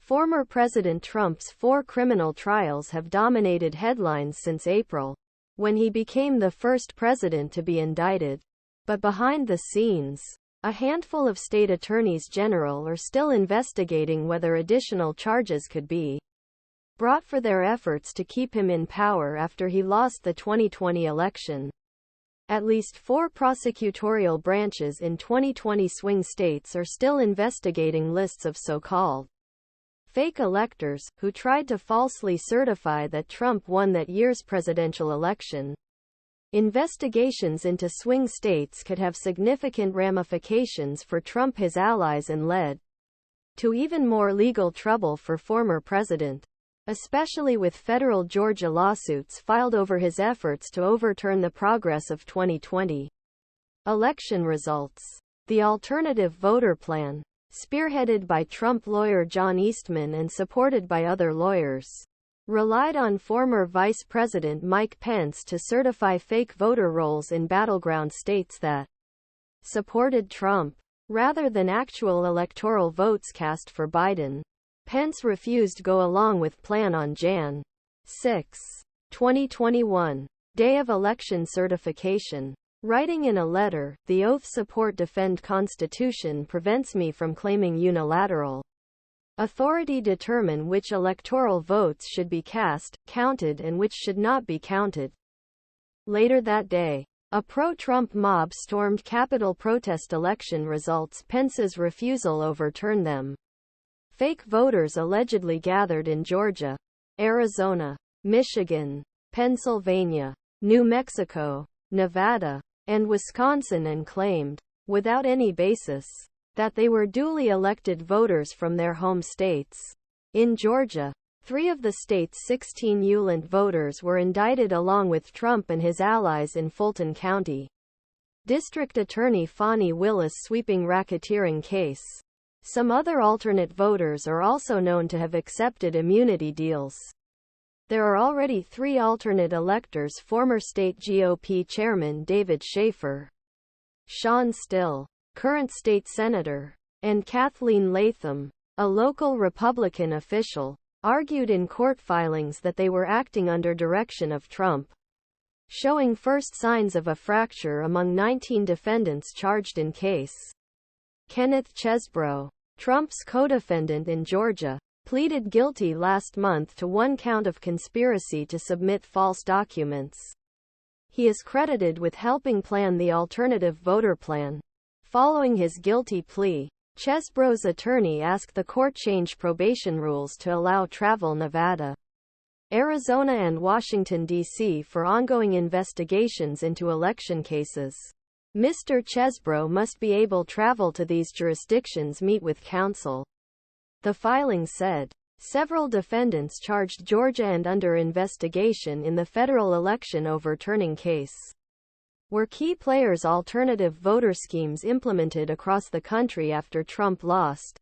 Former President Trump's 4 criminal trials have dominated headlines since April, when he became the first president to be indicted. But behind the scenes, a handful of state attorneys general are still investigating whether additional charges could be brought for their efforts to keep him in power after he lost the 2020 election. At least 4 prosecutorial branches in 2020 swing states are still investigating lists of so-called fake electors, who tried to falsely certify that Trump won that year's presidential election. Investigations into swing states could have significant ramifications for Trump, his allies, and led to even more legal trouble for former president, especially with federal Georgia lawsuits filed over his efforts to overturn the progress of 2020 election results. The alternative voter plan, spearheaded by Trump lawyer John Eastman and supported by other lawyers, relied on former Vice President Mike Pence to certify fake voter rolls in battleground states that supported Trump, rather than actual electoral votes cast for Biden. Pence refused to go along with plan on Jan. 6, 2021, day of election certification. Writing in a letter, the oath support defend Constitution prevents me from claiming unilateral authority determine which electoral votes should be cast, counted, and which should not be counted. Later that day, a pro-Trump mob stormed Capitol protest election results. Pence's refusal overturned them. Fake voters allegedly gathered in Georgia, Arizona, Michigan, Pennsylvania, New Mexico, Nevada, and Wisconsin and claimed, without any basis, that they were duly elected voters from their home states. In Georgia, 3 of the state's 16 ulent voters were indicted along with Trump and his allies in Fulton County. District Attorney Fani Willis sweeping racketeering case. Some other alternate voters are also known to have accepted immunity deals. There are already 3 alternate electors: former state GOP chairman David Shafer, Shawn Still, current state senator, and Cathleen Latham, a local Republican official, argued in court filings that they were acting under direction of Trump, showing first signs of a fracture among 19 defendants charged in case. Kenneth Chesebro, Trump's co-defendant in Georgia, pleaded guilty last month to 1 count of conspiracy to submit false documents. He is credited with helping plan the alternative voter plan. Following his guilty plea, Chesebro's attorney asked the court change probation rules to allow travel Nevada, Arizona, and Washington D.C. for ongoing investigations into election cases. Mr. Chesebro must be able to travel to these jurisdictions, meet with counsel. The filing said. Several defendants charged Georgia and under investigation in the federal election overturning case were key players. Alternative voter schemes implemented across the country after Trump lost.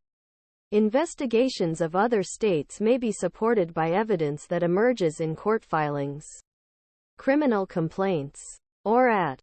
Investigations of other states may be supported by evidence that emerges in court filings, criminal complaints, or at